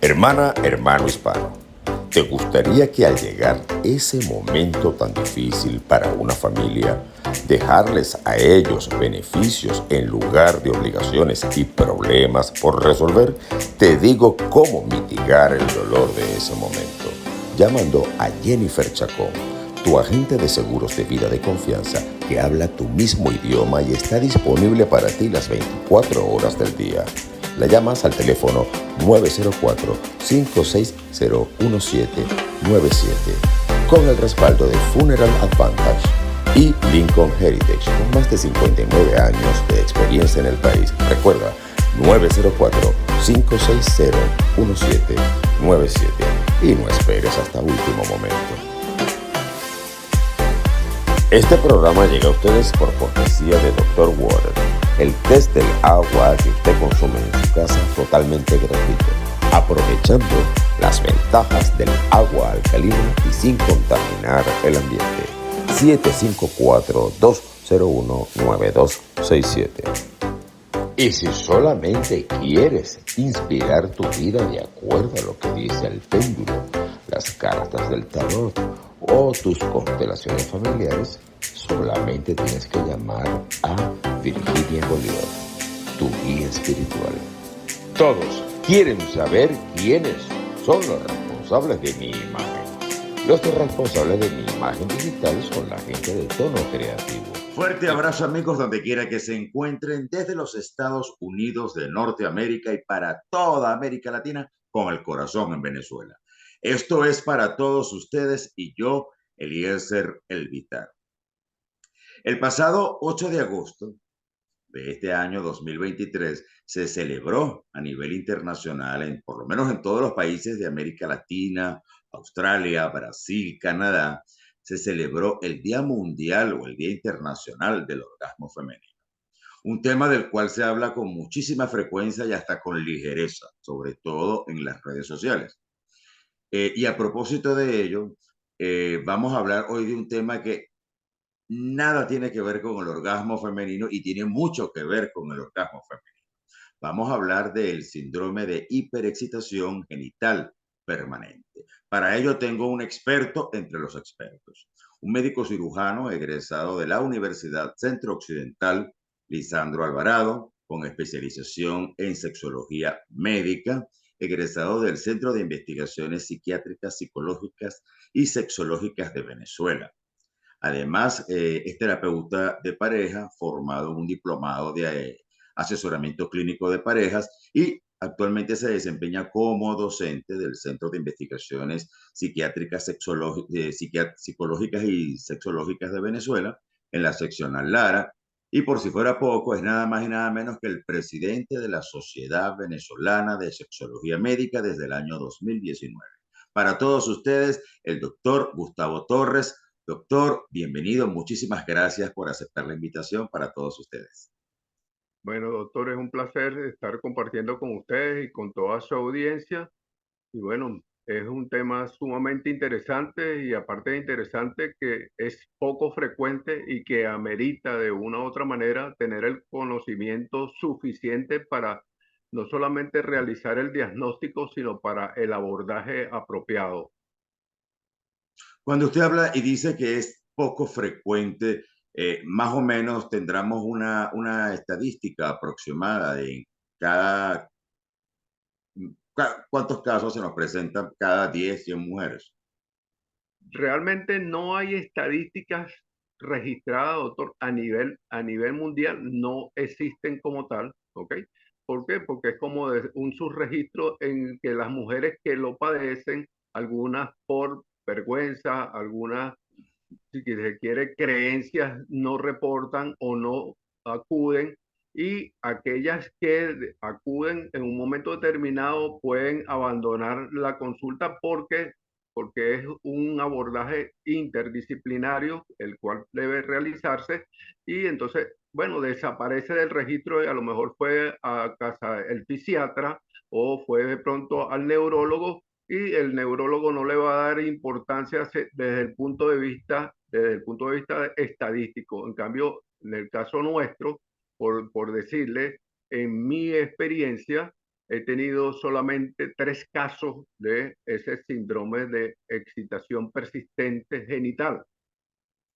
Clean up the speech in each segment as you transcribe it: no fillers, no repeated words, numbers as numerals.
Hermana, hermano hispano, ¿te gustaría que al llegar ese momento tan difícil para una familia, dejarles a ellos beneficios en lugar de obligaciones y problemas por resolver? Te digo cómo mitigar el dolor de ese momento, llamando a Jennifer Chacón, tu agente de seguros de vida de confianza que habla tu mismo idioma y está disponible para ti las 24 horas del día. La llamas al teléfono 904-560-1797 con el respaldo de Funeral Advantage y Lincoln Heritage con más de 59 años de experiencia en el país. Recuerda, 904-560-1797 y no esperes hasta último momento. Este programa llega a ustedes por cortesía de Dr. Water, el test del agua que usted consume en su casa totalmente gratuito, aprovechando las ventajas del agua alcalina y sin contaminar el ambiente. 754-201-9267. Y si solamente quieres inspirar tu vida de acuerdo a lo que dice el péndulo, las cartas del tarot o tus constelaciones familiares, solamente tienes que llamar a Virginia Bolívar, tu guía espiritual. Todos quieren saber quiénes son los responsables de mi imagen. Los responsables de mi imagen digital son la gente de Tono Creativo. Fuerte abrazo, amigos, donde quiera que se encuentren, desde los Estados Unidos de Norteamérica y para toda América Latina, con el corazón en Venezuela. Esto es para todos ustedes y yo, Eliezer Elvitar. El pasado 8 de agosto de este año 2023 se celebró a nivel internacional, por lo menos en todos los países de América Latina, Australia, Brasil, Canadá, se celebró el Día Mundial o el Día Internacional del Orgasmo Femenino. Un tema del cual se habla con muchísima frecuencia y hasta con ligereza, sobre todo en las redes sociales. Y a propósito de ello, vamos a hablar hoy de un tema que nada tiene que ver con el orgasmo femenino y tiene mucho que ver con el orgasmo femenino. Vamos a hablar del síndrome de hiperexcitación genital permanente. Para ello tengo un experto entre los expertos, un médico cirujano egresado de la Universidad Centro Occidental, Lisandro Alvarado, con especialización en sexología médica, egresado del Centro de Investigaciones Psiquiátricas, Psicológicas y Sexológicas de Venezuela. Además, es terapeuta de pareja, formado en un diplomado de asesoramiento clínico de parejas y actualmente se desempeña como docente del Centro de Investigaciones Psiquiátricas, Psicológicas y Sexológicas de Venezuela, en la seccional Lara. Y por si fuera poco, es nada más y nada menos que el presidente de la Sociedad Venezolana de Sexología Médica desde el año 2019. Para todos ustedes, el doctor Gustavo Torres. Doctor, bienvenido. Muchísimas gracias por aceptar la invitación para todos ustedes. Bueno, doctor, es un placer estar compartiendo con ustedes y con toda su audiencia. Y bueno, es un tema sumamente interesante y aparte de interesante que es poco frecuente y que amerita de una u otra manera tener el conocimiento suficiente para no solamente realizar el diagnóstico, sino para el abordaje apropiado. Cuando usted habla y dice que es poco frecuente, más o menos tendremos una estadística aproximada de cada, cuántos casos se nos presentan cada 10, 100 mujeres. Realmente no hay estadísticas registradas, doctor, a nivel mundial, no existen como tal, ¿ok? ¿Por qué? Porque es como un subregistro en que las mujeres que lo padecen, algunas por vergüenza, algunas, si se quiere, creencias, no reportan o no acuden, y aquellas que acuden en un momento determinado pueden abandonar la consulta porque porque es un abordaje interdisciplinario el cual debe realizarse y entonces, bueno, desaparece del registro y a lo mejor fue a casa el fisiatra o fue de pronto al neurólogo y el neurólogo no le va a dar importancia desde el punto de vista estadístico. En cambio, en el caso nuestro, por decirle, en mi experiencia, he tenido solamente 3 casos de ese síndrome de excitación persistente genital,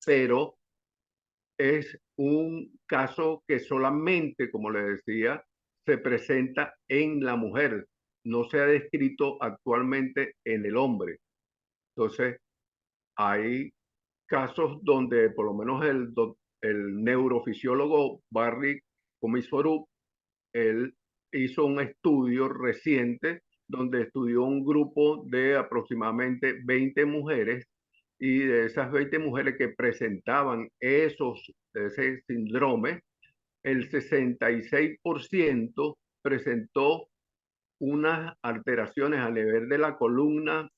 pero es un caso que solamente, como le decía, se presenta en la mujer, no se ha descrito actualmente en el hombre. Entonces, hay casos donde por lo menos el neurofisiólogo Barry Komisorup, él hizo un estudio reciente donde estudió un grupo de aproximadamente 20 mujeres y de esas 20 mujeres que presentaban ese síndrome, el 66% presentó unas alteraciones a nivel de la columna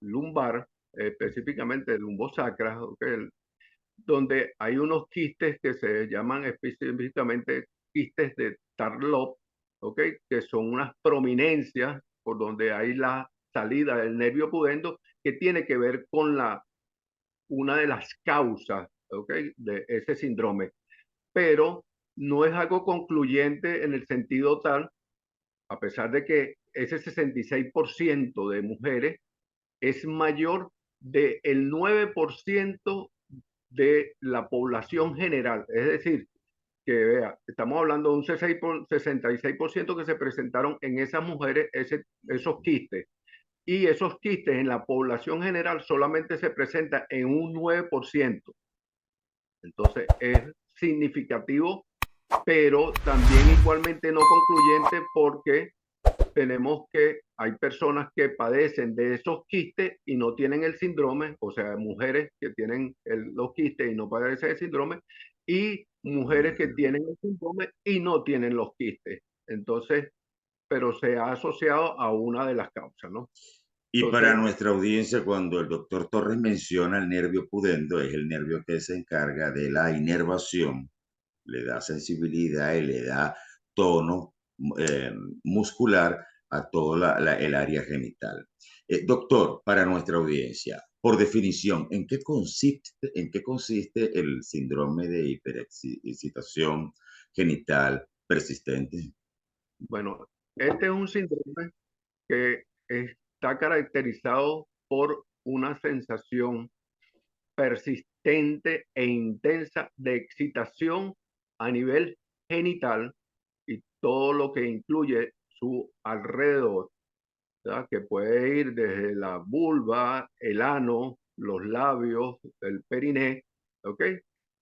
lumbar, específicamente lumbosacra, ¿okay? Donde hay unos quistes que se llaman específicamente quistes de Tarlov, ¿okay? Que son unas prominencias por donde hay la salida del nervio pudendo que tiene que ver con una de las causas, ¿okay? De ese síndrome. Pero no es algo concluyente en el sentido tal, a pesar de que ese 66% de mujeres es mayor del 9% de la población general. Es decir, que vea, estamos hablando de un 66% que se presentaron en esas mujeres esos quistes. Y esos quistes en la población general solamente se presentan en un 9%. Entonces es significativo, pero también igualmente no concluyente porque hay personas que padecen de esos quistes y no tienen el síndrome, o sea, mujeres que tienen los quistes y no padecen el síndrome, y mujeres que tienen el síndrome y no tienen los quistes. Entonces, pero se ha asociado a una de las causas, ¿no? Y para Entonces, nuestra audiencia, cuando el doctor Torres menciona el nervio pudendo, es el nervio que se encarga de la inervación, le da sensibilidad y le da tono eh, muscular a todo el área genital. Doctor, para nuestra audiencia, por definición, en qué consiste el síndrome de hiperexcitación genital persistente? bueno, este es un síndrome que está caracterizado por una sensación persistente e intensa de excitación a nivel genital y todo lo que incluye su alrededor, ¿verdad? Que puede ir desde la vulva, el ano, los labios, el periné, ¿ok?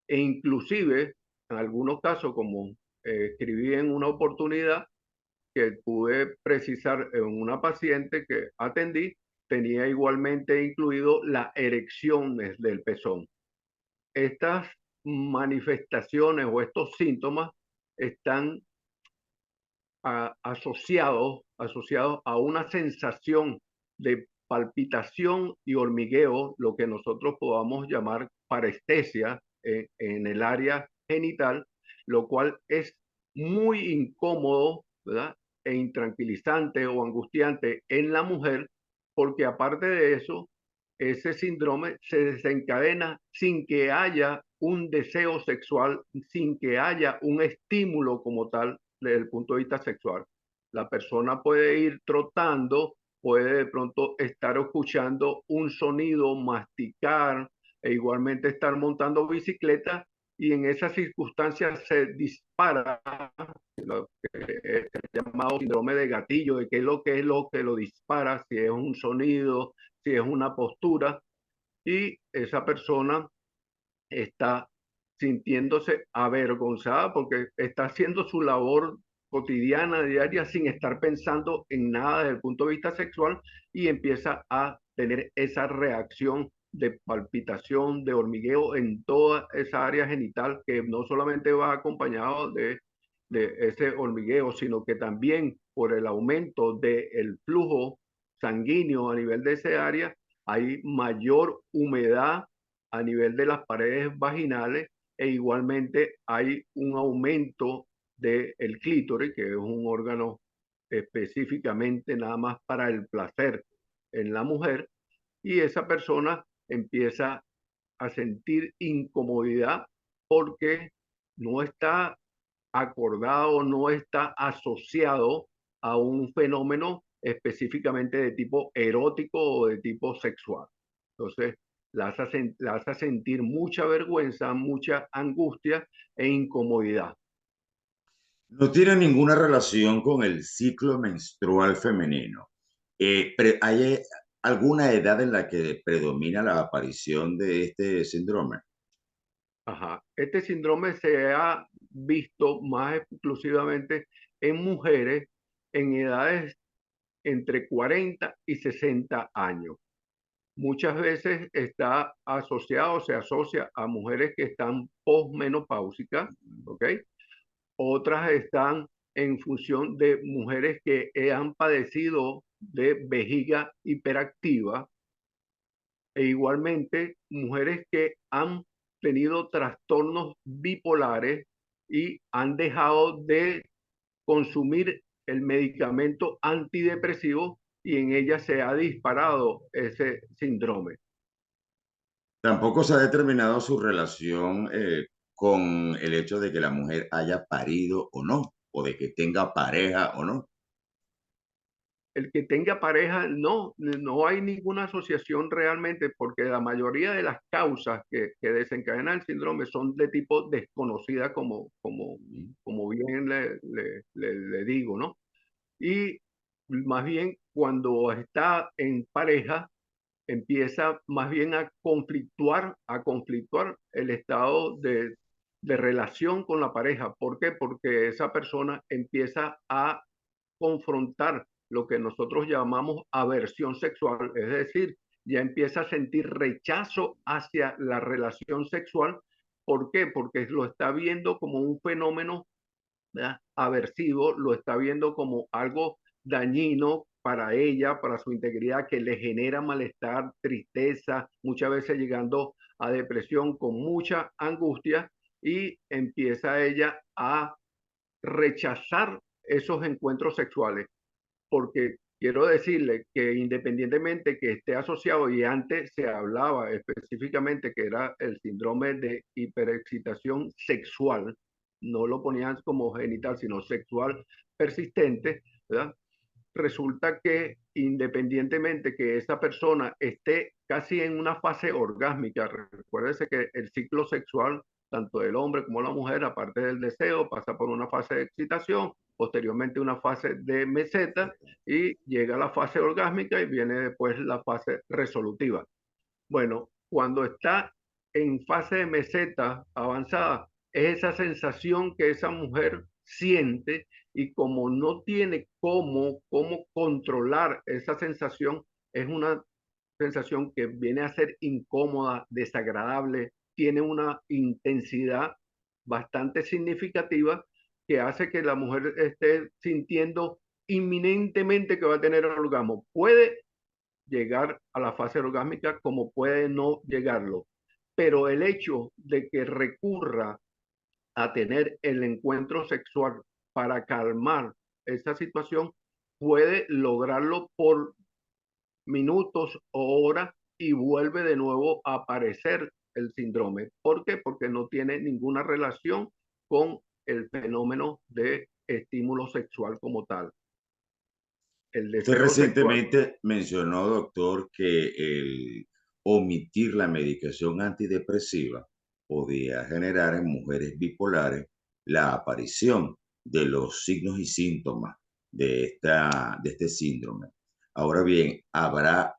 E inclusive, en algunos casos, como escribí en una oportunidad, que pude precisar en una paciente que atendí, tenía igualmente incluido la erección del pezón. Estas manifestaciones o estos síntomas están asociados a una sensación de palpitación y hormigueo, lo que nosotros podamos llamar parestesia en el área genital, lo cual es muy incómodo, ¿verdad? E intranquilizante o angustiante en la mujer, porque aparte de eso, ese síndrome se desencadena sin que haya un deseo sexual, sin que haya un estímulo como tal desde el punto de vista sexual. La persona puede ir trotando, puede de pronto estar escuchando un sonido, masticar e igualmente estar montando bicicleta y en esas circunstancias se dispara lo que es llamado síndrome de gatillo, de qué es lo que lo dispara, si es un sonido, si es una postura, y esa persona está sintiéndose avergonzada porque está haciendo su labor cotidiana, diaria, sin estar pensando en nada desde el punto de vista sexual y empieza a tener esa reacción de palpitación, de hormigueo en toda esa área genital que no solamente va acompañado de ese hormigueo, sino que también por el aumento del flujo sanguíneo a nivel de ese área, hay mayor humedad a nivel de las paredes vaginales e igualmente hay un aumento del clítoris, que es un órgano específicamente nada más para el placer en la mujer, y esa persona empieza a sentir incomodidad porque no está acordado, no está asociado a un fenómeno específicamente de tipo erótico o de tipo sexual. Entonces, la hace sentir mucha vergüenza, mucha angustia e incomodidad. No tiene ninguna relación con el ciclo menstrual femenino. ¿Hay alguna edad en la que predomina la aparición de este síndrome? Ajá. Este síndrome se ha visto más exclusivamente en mujeres en edades entre 40 y 60 años. Muchas veces está asociado, se asocia a mujeres que están posmenopáusicas, ¿ok? Otras están en función de mujeres que han padecido de vejiga hiperactiva e igualmente mujeres que han tenido trastornos bipolares y han dejado de consumir el medicamento antidepresivo y en ellas se ha disparado ese síndrome. Tampoco se ha determinado su relación con el hecho de que la mujer haya parido o no, o de que tenga pareja o no. El que tenga pareja, no hay ninguna asociación realmente, porque la mayoría de las causas que desencadenan el síndrome son de tipo desconocida, como bien le digo, ¿no? Y más bien cuando está en pareja, empieza más bien a conflictuar el estado de relación con la pareja. ¿Por qué? Porque esa persona empieza a confrontar lo que nosotros llamamos aversión sexual, es decir, ya empieza a sentir rechazo hacia la relación sexual. ¿Por qué? Porque lo está viendo como un fenómeno, ¿verdad?, aversivo, lo está viendo como algo dañino para ella, para su integridad, que le genera malestar, tristeza, muchas veces llegando a depresión con mucha angustia y empieza ella a rechazar esos encuentros sexuales, porque quiero decirle que independientemente que esté asociado, y antes se hablaba específicamente que era el síndrome de hiperexcitación sexual, no lo ponían como genital, sino sexual persistente, ¿verdad? Resulta que independientemente que esa persona esté casi en una fase orgásmica, recuérdese que el ciclo sexual, tanto del hombre como la mujer, aparte del deseo, pasa por una fase de excitación, posteriormente una fase de meseta y llega a la fase orgásmica y viene después la fase resolutiva. Bueno, cuando está en fase de meseta avanzada, es esa sensación que esa mujer siente y como no tiene cómo controlar esa sensación, es una sensación que viene a ser incómoda, desagradable, tiene una intensidad bastante significativa que hace que la mujer esté sintiendo inminentemente que va a tener orgasmo. Puede llegar a la fase orgásmica como puede no llegarlo. Pero el hecho de que recurra a tener el encuentro sexual para calmar esa situación puede lograrlo por minutos o horas y vuelve de nuevo a aparecer el síndrome. ¿Por qué? Porque no tiene ninguna relación con el fenómeno de estímulo sexual como tal. El Usted deseo sexual. recientemente mencionó, doctor, que el omitir la medicación antidepresiva podía generar en mujeres bipolares la aparición de los signos y síntomas de este síndrome. Ahora bien, ¿habrá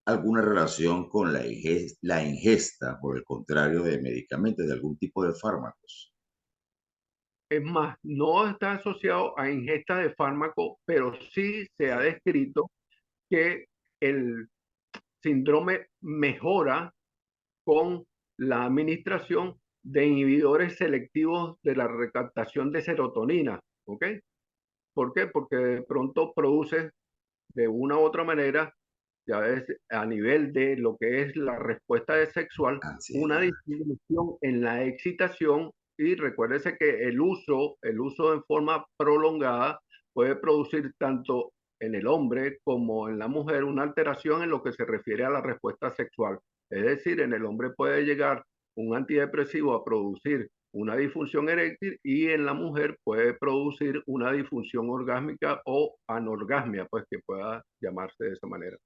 alguna relación con la ingesta, por el contrario, de medicamentos, de algún tipo de fármacos? Es más, no está asociado a ingesta de fármaco, pero sí se ha descrito que el síndrome mejora con la administración de inhibidores selectivos de la recaptación de serotonina. ¿Ok? ¿Por qué? Porque de pronto produce de una u otra manera, ya ves, a nivel de lo que es la respuesta sexual, una Ansiedad. disminución en la excitación y recuérdese que el uso en forma prolongada puede producir tanto en el hombre como en la mujer una alteración en lo que se refiere a la respuesta sexual. Es decir, en el hombre puede llegar un antidepresivo a producir una disfunción eréctil y en la mujer puede producir una disfunción orgásmica o anorgasmia, pues que pueda llamarse de esa manera.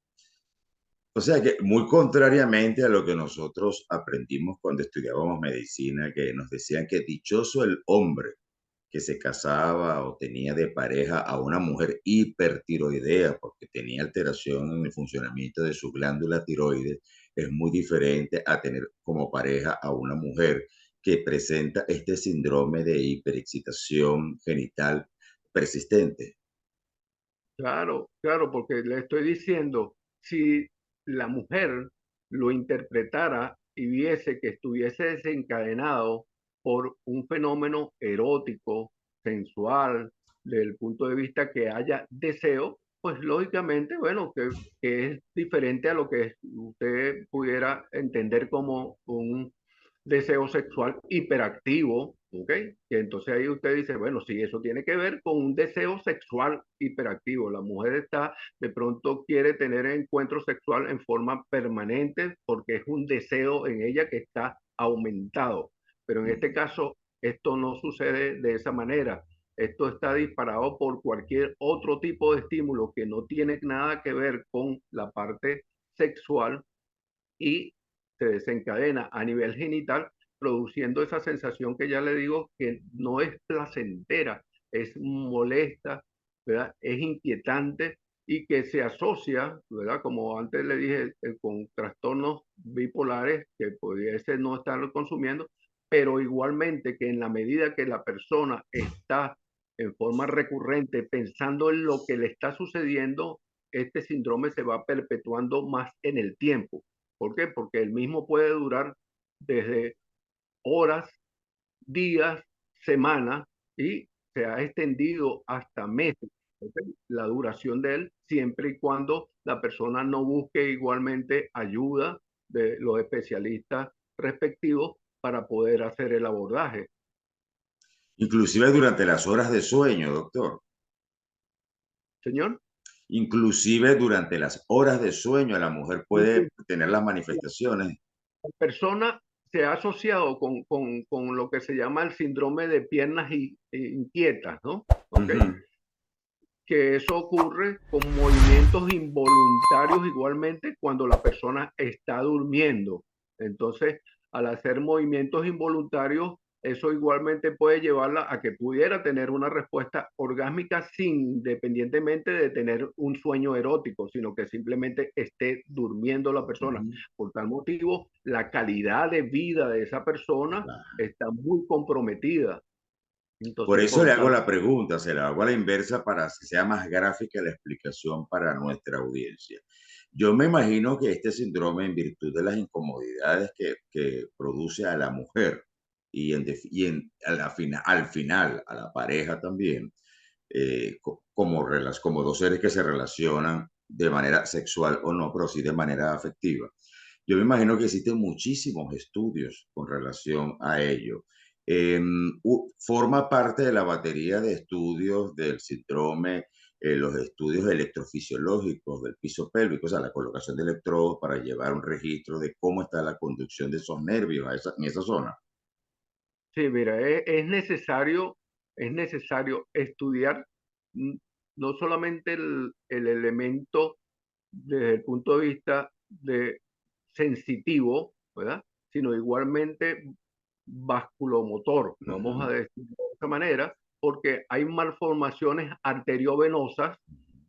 O sea que muy contrariamente a lo que nosotros aprendimos cuando estudiábamos medicina, que nos decían que dichoso el hombre que se casaba o tenía de pareja a una mujer hipertiroidea porque tenía alteración en el funcionamiento de su glándula tiroides, es muy diferente a tener como pareja a una mujer que presenta este síndrome de hiperexcitación genital persistente. Claro, claro, porque le estoy diciendo, si la mujer lo interpretara y viese que estuviese desencadenado por un fenómeno erótico, sensual, desde el punto de vista que haya deseo, pues lógicamente, bueno, que es diferente a lo que usted pudiera entender como un deseo sexual hiperactivo, ¿ok? Que entonces ahí usted dice, bueno, sí, eso tiene que ver con un deseo sexual hiperactivo. La mujer está, de pronto quiere tener encuentro sexual en forma permanente porque es un deseo en ella que está aumentado. Pero en este Mm. caso, esto no sucede de esa manera. Esto está disparado por cualquier otro tipo de estímulo que no tiene nada que ver con la parte sexual y se desencadena a nivel genital, produciendo esa sensación que ya le digo que no es placentera, es molesta, ¿verdad? Es inquietante y que se asocia, ¿verdad? Como antes le dije, con trastornos bipolares que pudiese no estarlo consumiendo, pero igualmente que en la medida que la persona está en forma recurrente pensando en lo que le está sucediendo, este síndrome se va perpetuando más en el tiempo. ¿Por qué? Porque el mismo puede durar desde horas, días, semanas y se ha extendido hasta meses. ¿Ok? La duración de él, siempre y cuando la persona no busque igualmente ayuda de los especialistas respectivos para poder hacer el abordaje. Inclusive durante las horas de sueño, doctor. Señor, Inclusive durante las horas de sueño la mujer puede tener las manifestaciones. la persona se ha asociado con lo que se llama el síndrome de piernas inquietas, ¿no? ¿Ok? Ujú. Que eso ocurre con movimientos involuntarios igualmente cuando la persona está durmiendo. Entonces, al hacer movimientos involuntarios, eso igualmente puede llevarla a que pudiera tener una respuesta orgásmica sin independientemente de tener un sueño erótico, sino que simplemente esté durmiendo la persona. Ujú. Por tal motivo, la calidad de vida de esa persona Claro. está muy comprometida. Por Entonces, eso le por hago tal la pregunta, se la hago a la inversa para que sea más gráfica la explicación para nuestra audiencia. Yo me imagino que este síndrome, en virtud de las incomodidades que produce a la mujer a al final a la pareja también, como dos seres que se relacionan de manera sexual o no, pero sí de manera afectiva. Yo me imagino que existen muchísimos estudios con relación a ello. Forma parte de la batería de estudios del síndrome, los estudios electrofisiológicos del piso pélvico, o sea, la colocación de electrodos para llevar un registro de cómo está la conducción de esos nervios en esa zona. Sí, mira, es necesario estudiar mm, no solamente el elemento desde el punto de vista de sensitivo, ¿verdad? Sino igualmente vasculomotor, vamos a Ujú. decirlo de esa manera, porque hay malformaciones arteriovenosas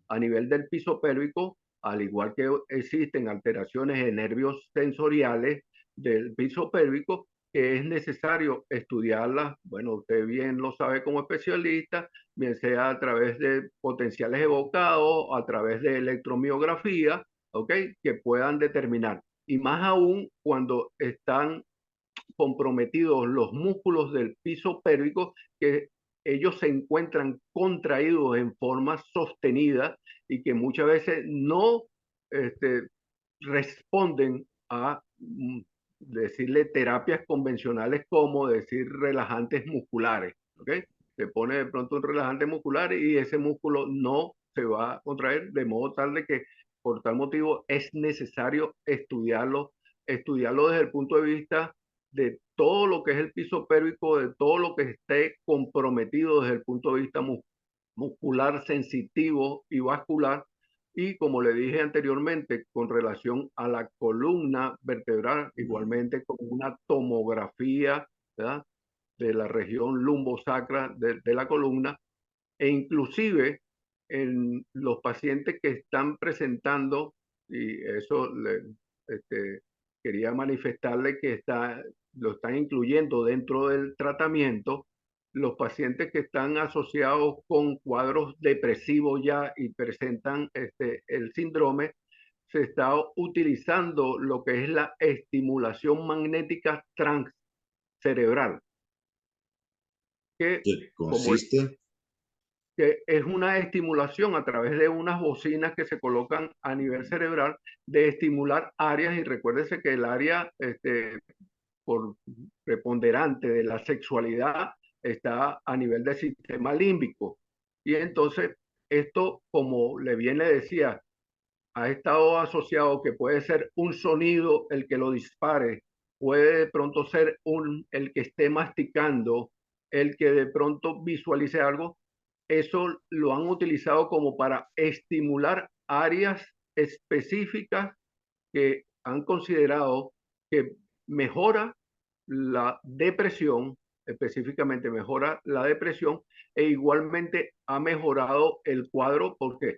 a nivel del piso pélvico, al igual que existen alteraciones de nervios sensoriales del piso pélvico, que es necesario estudiarlas. Bueno, usted bien lo sabe como especialista, bien sea a través de potenciales evocados, a través de electromiografía, ¿ok? Que puedan determinar. Y más aún cuando están comprometidos los músculos del piso pélvico, que ellos se encuentran contraídos en forma sostenida y que muchas veces no responden a decirle terapias convencionales como decir relajantes musculares, ¿ok? Se pone de pronto un relajante muscular y ese músculo no se va a contraer, de modo tal de que por tal motivo es necesario estudiarlo desde el punto de vista de todo lo que es el piso pélvico, de todo lo que esté comprometido desde el punto de vista muscular, sensitivo y vascular. Y como le dije anteriormente, con relación a la columna vertebral, igualmente con una tomografía, ¿verdad?, de la región lumbosacra de la columna, e inclusive en los pacientes que están presentando, y eso quería manifestarle que lo están incluyendo dentro del tratamiento, los pacientes que están asociados con cuadros depresivos ya y presentan el síndrome, se está utilizando lo que es la estimulación magnética transcerebral, que ¿Qué como consiste? que es una estimulación a través de unas bocinas que se colocan a nivel cerebral de estimular áreas, y recuérdese que el área por preponderante de la sexualidad está a nivel del sistema límbico. Y entonces esto, como le bien le decía, ha estado asociado que puede ser un sonido el que lo dispare, puede de pronto ser el que esté masticando, el que de pronto visualice algo. Eso lo han utilizado como para estimular áreas específicas que han considerado que mejora la depresión, específicamente mejora la depresión, e igualmente ha mejorado el cuadro porque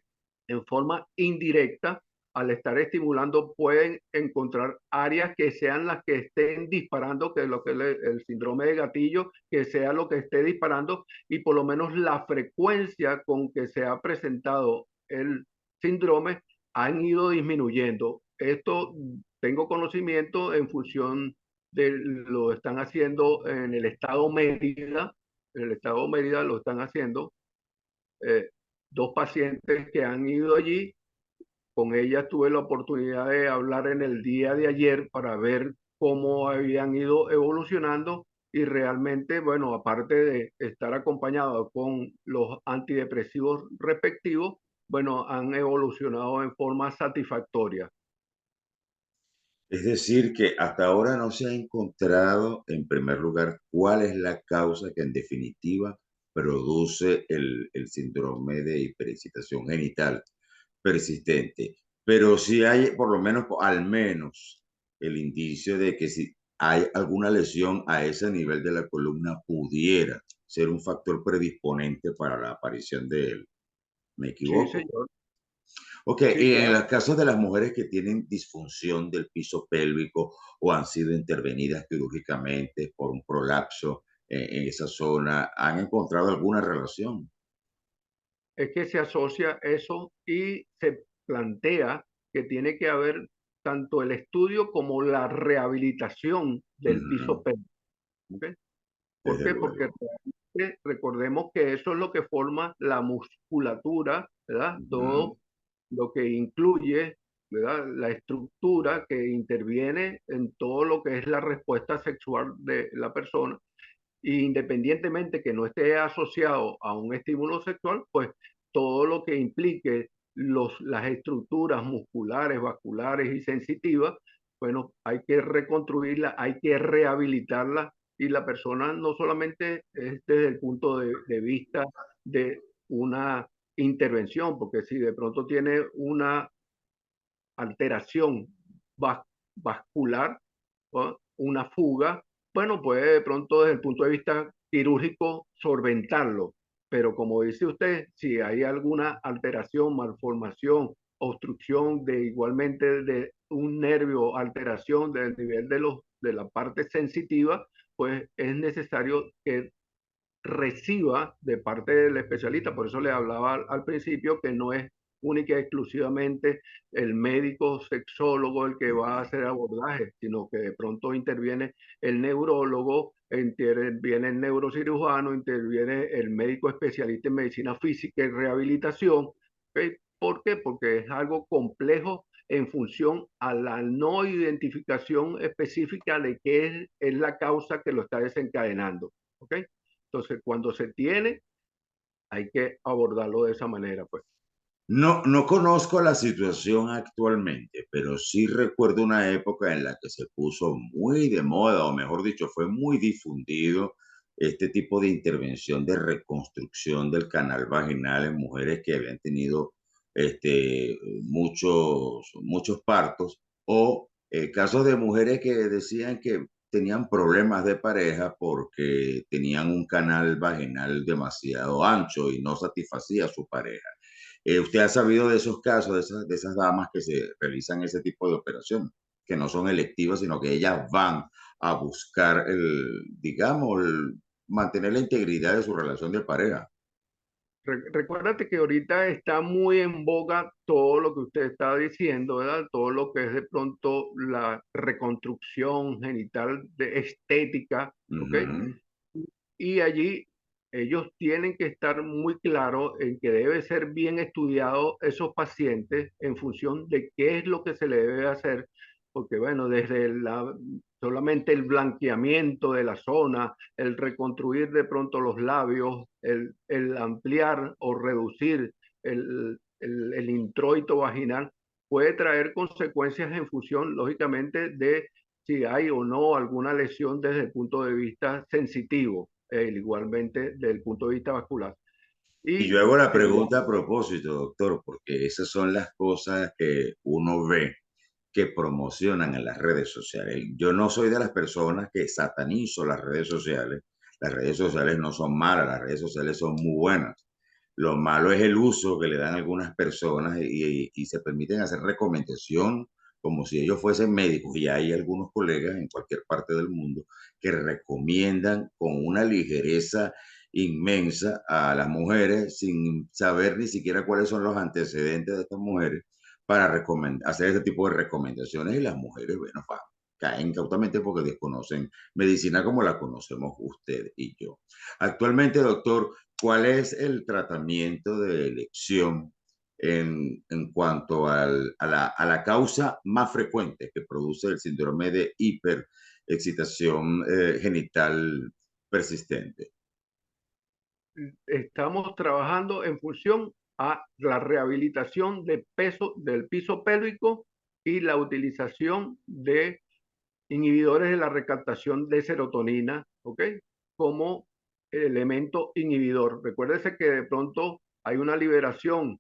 en forma indirecta, al estar estimulando, pueden encontrar áreas que sean las que estén disparando, que es lo que es el síndrome de gatillo, que sea lo que esté disparando, y por lo menos la frecuencia con que se ha presentado el síndrome han ido disminuyendo. Esto tengo conocimiento en función de lo están haciendo en el estado Mérida. En el estado Mérida lo están haciendo eh, dos pacientes que han ido allí. Con ellas tuve la oportunidad de hablar en el día de ayer para ver cómo habían ido evolucionando, y realmente, bueno, aparte de estar acompañado con los antidepresivos respectivos, bueno, han evolucionado en forma satisfactoria. Es decir, que hasta ahora no se ha encontrado, en primer lugar, cuál es la causa que en definitiva produce el síndrome de hiperexcitación genital persistente. Pero sí hay, por lo menos, al menos, el indicio de que si hay alguna lesión a ese nivel de la columna pudiera ser un factor predisponente para la aparición de él. ¿Me Sí, equivoco? señor. Ok, Sí, y en claro. los casos de las mujeres que tienen disfunción del piso pélvico o han sido intervenidas quirúrgicamente por un prolapso en esa zona, ¿han encontrado alguna relación? Es que se asocia eso y se plantea que tiene que haber tanto el estudio como la rehabilitación del piso Ujú, pélvico. ¿Ok? ¿Por desde qué? Porque luego. recordemos que eso es lo que forma la musculatura, ¿verdad? Ujú, Todo lo que incluye, ¿verdad?, la estructura que interviene en todo lo que es la respuesta sexual de la persona. Y independientemente que no esté asociado a un estímulo sexual, pues todo lo que implique las estructuras musculares, vasculares y sensitivas, bueno, hay que reconstruirla, hay que rehabilitarla, y la persona no solamente es desde el punto de vista de una intervención, porque si de pronto tiene una alteración vascular, ¿no?, una fuga, bueno, puede de pronto desde el punto de vista quirúrgico solventarlo. Pero como dice usted, si hay alguna alteración, malformación, obstrucción de igualmente de un nervio, alteración del nivel de la parte sensitiva, pues es necesario que reciba de parte del especialista. Por eso le hablaba al principio que no es única y exclusivamente el médico sexólogo el que va a ujú. hacer abordaje, sino que de pronto interviene el neurólogo, interviene el neurocirujano, interviene el médico especialista en medicina física y rehabilitación, ¿ok? ¿Por qué? Porque es algo complejo en función a la no identificación específica de qué es la causa que lo está desencadenando. ¿Ok? Entonces, cuando se tiene, hay que abordarlo de esa manera, pues. No conozco la situación actualmente, pero sí recuerdo una época en la que se puso muy de moda, o mejor dicho, fue muy difundido este tipo de intervención de reconstrucción del canal vaginal en mujeres que habían tenido muchos partos o casos de mujeres que decían que tenían problemas de pareja porque tenían un canal vaginal demasiado ancho y no satisfacía a su pareja. ¿Usted ha sabido de esos casos, de esas damas que se realizan ese tipo de operaciones, que no son electivas, sino que ellas van a buscar digamos, mantener la integridad de su relación de pareja? Recuérdate que ahorita está muy en boga todo lo que usted está diciendo, ¿verdad? Todo lo que es de pronto la reconstrucción genital de estética, ¿ok? Ujú. Y allí ellos tienen que estar muy claros en que debe ser bien estudiado esos pacientes en función de qué es lo que se le debe hacer, porque bueno, solamente el blanqueamiento de la zona, el reconstruir de pronto los labios, el ampliar o reducir el introito vaginal, puede traer consecuencias en función, lógicamente, de si hay o no alguna lesión desde el punto de vista sensitivo, igualmente desde el punto de vista vascular. Y Y yo hago la igual, pregunta a propósito, doctor, porque esas son las cosas que uno ve que promocionan en las redes sociales. Yo no soy de las personas que satanizo las redes sociales. Las redes sociales no son malas, las redes sociales son muy buenas. Lo malo es el uso que le dan algunas personas y se permiten hacer recomendación como si ellos fuesen médicos. Y hay algunos colegas en cualquier parte del mundo que recomiendan con una ligereza inmensa a las mujeres sin saber ni siquiera cuáles son los antecedentes de estas mujeres para hacer ese tipo de recomendaciones y las mujeres, bueno, caen incautamente porque desconocen medicina como la conocemos usted y yo. Actualmente, doctor, ¿cuál es el tratamiento de elección en cuanto a la causa más frecuente que produce el síndrome de hiperexcitación genital persistente? estamos trabajando en función a la rehabilitación de peso del piso pélvico y la utilización de inhibidores de la recaptación de serotonina, ¿ok? Como elemento inhibidor. Recuérdese que de pronto hay una liberación,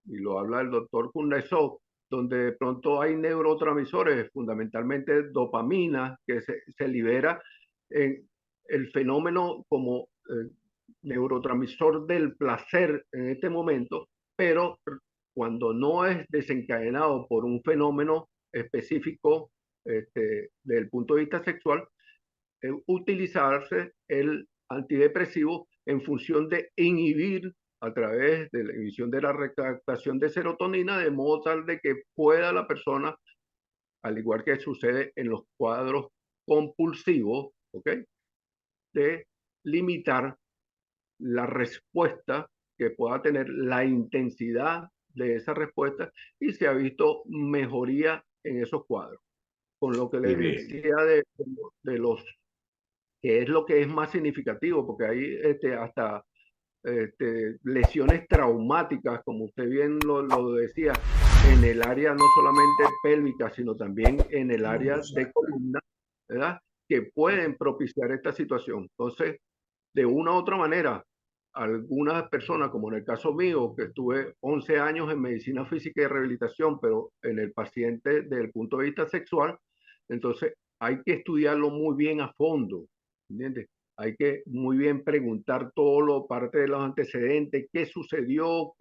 y lo habla el doctor Kundesov, donde de pronto hay neurotransmisores, fundamentalmente dopamina, que se libera en el fenómeno como neurotransmisor del placer en este momento, pero cuando no es desencadenado por un fenómeno específico desde el punto de vista sexual, utilizarse el antidepresivo en función de inhibir a través de la inhibición de la recaptación de serotonina, de modo tal de que pueda la persona, al igual que sucede en los cuadros compulsivos, ¿ok? De limitar la respuesta que pueda tener, la intensidad de esa respuesta, y se ha visto mejoría en esos cuadros. Con lo que Qué les bien. decía de los que es lo que es más significativo, porque hay hasta lesiones traumáticas, como usted bien lo decía, en el área no solamente pélvica, sino también en el área de Exacto. columna, ¿verdad? Que pueden propiciar esta situación. Entonces, de una u otra manera, algunas personas, como en el caso mío, que estuve 11 años en medicina física y rehabilitación, pero en el paciente desde el punto de vista sexual, entonces hay que estudiarlo muy bien a fondo, ¿entiendes? Hay que muy bien preguntar todo lo parte de los antecedentes, qué sucedió,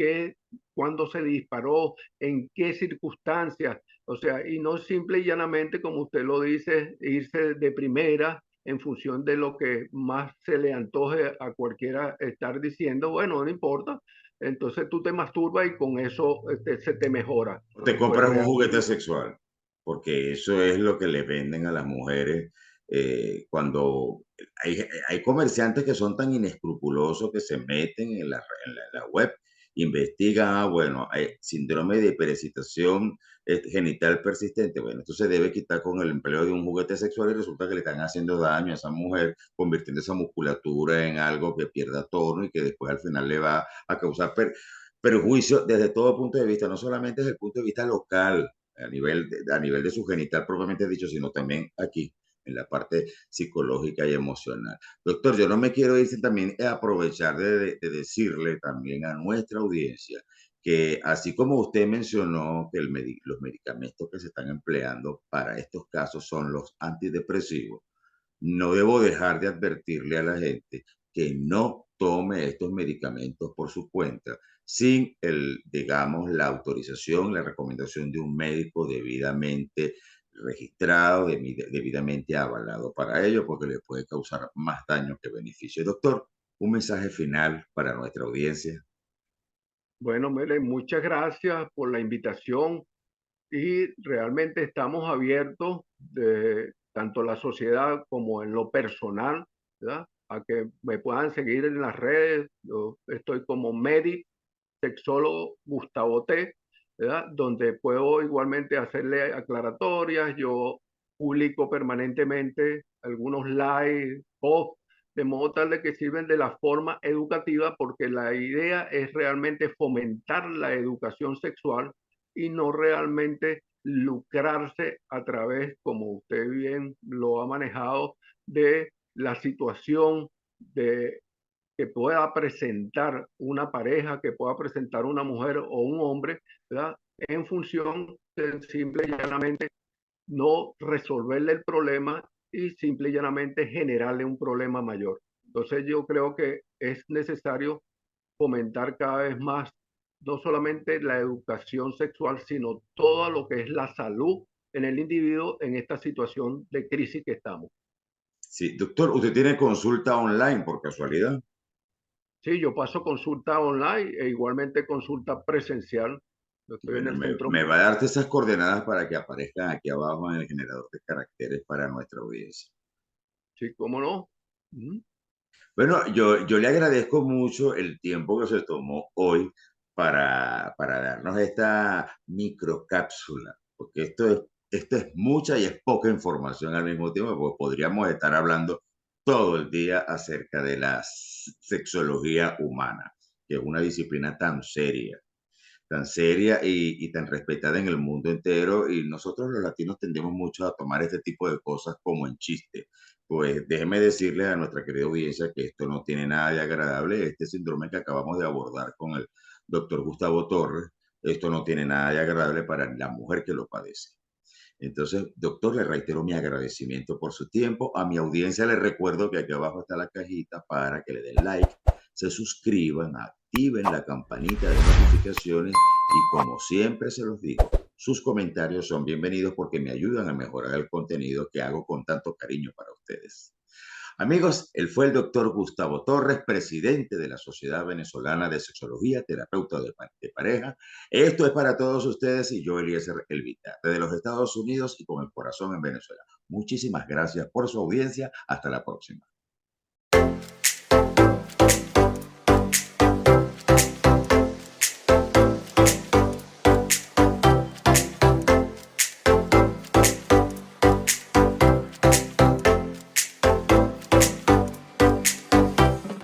cuándo se disparó, en qué circunstancias, o sea, y no simple y llanamente, como usted lo dice, irse de primera en función de lo que más se le antoje a cualquiera estar diciendo, bueno, no importa, entonces tú te masturbas y con eso se te mejora. Te Pues compras un juguete realmente sexual, porque eso es lo que le venden a las mujeres cuando hay comerciantes que son tan inescrupulosos que se meten en la web investigan, bueno, hay síndrome de hiperexcitación genital persistente, bueno, esto se debe quitar con el empleo de un juguete sexual y resulta que le están haciendo daño a esa mujer, convirtiendo esa musculatura en algo que pierda tono y que después al final le va a causar perjuicio desde todo punto de vista, no solamente desde el punto de vista local, a nivel de su genital propiamente dicho, sino también aquí, en la parte psicológica y emocional. Doctor, yo no me quiero ir sin también aprovechar de decirle también a nuestra audiencia que así como usted mencionó que los medicamentos que se están empleando para estos casos son los antidepresivos, no debo dejar de advertirle a la gente que no tome estos medicamentos por su cuenta sin digamos, la autorización, la recomendación de un médico debidamente registrado, debidamente avalado para ello, porque le puede causar más daño que beneficio. Doctor, un mensaje final para nuestra audiencia. Bueno, Mele, muchas gracias por la invitación y realmente estamos abiertos de tanto la sociedad como en lo personal, ¿verdad? A que me puedan seguir en las redes. Yo estoy como Medic, sexólogo Gustavo T, ¿verdad? Donde puedo igualmente hacerle aclaratorias. Yo publico permanentemente algunos live, posts, de modo tal de que sirven de la forma educativa, porque la idea es realmente fomentar la educación sexual y no realmente lucrarse a través, como usted bien lo ha manejado, de la situación de que pueda presentar una pareja, que pueda presentar una mujer o un hombre, ¿verdad? En función de simple y llanamente no resolverle el problema y simple y llanamente generarle un problema mayor. Entonces yo creo que es necesario fomentar cada vez más no solamente la educación sexual, sino todo lo que es la salud en el individuo en esta situación de crisis que estamos. Sí, doctor, ¿usted tiene consulta online por casualidad? Sí, yo paso consulta online e igualmente consulta presencial. Yo estoy en Bueno, el centro. me va a darte esas coordenadas para que aparezcan aquí abajo en el generador de caracteres para nuestra audiencia. Sí, cómo no. Ujú. Bueno, yo le agradezco mucho el tiempo que se tomó hoy para darnos esta microcápsula, porque esto es mucha y es poca información al mismo tiempo, porque podríamos estar hablando todo el día acerca de la sexología humana, que es una disciplina tan seria y tan respetada en el mundo entero. Y nosotros los latinos tendemos mucho a tomar este tipo de cosas como en chiste. Pues déjeme decirle a nuestra querida audiencia que esto no tiene nada de agradable. Este síndrome que acabamos de abordar con el doctor Gustavo Torres, esto no tiene nada de agradable para la mujer que lo padece. Entonces, doctor, le reitero mi agradecimiento por su tiempo. A mi audiencia le recuerdo que aquí abajo está la cajita para que le den like, se suscriban, activen la campanita de notificaciones y como siempre se los digo, sus comentarios son bienvenidos porque me ayudan a mejorar el contenido que hago con tanto cariño para ustedes. Amigos, él fue el doctor Gustavo Torres, presidente de la Sociedad Venezolana de Sexología, terapeuta de pareja. Esto es para todos ustedes y yo, Eliezer Elvita, desde los Estados Unidos y con el corazón en Venezuela. Muchísimas gracias por su audiencia. Hasta la próxima.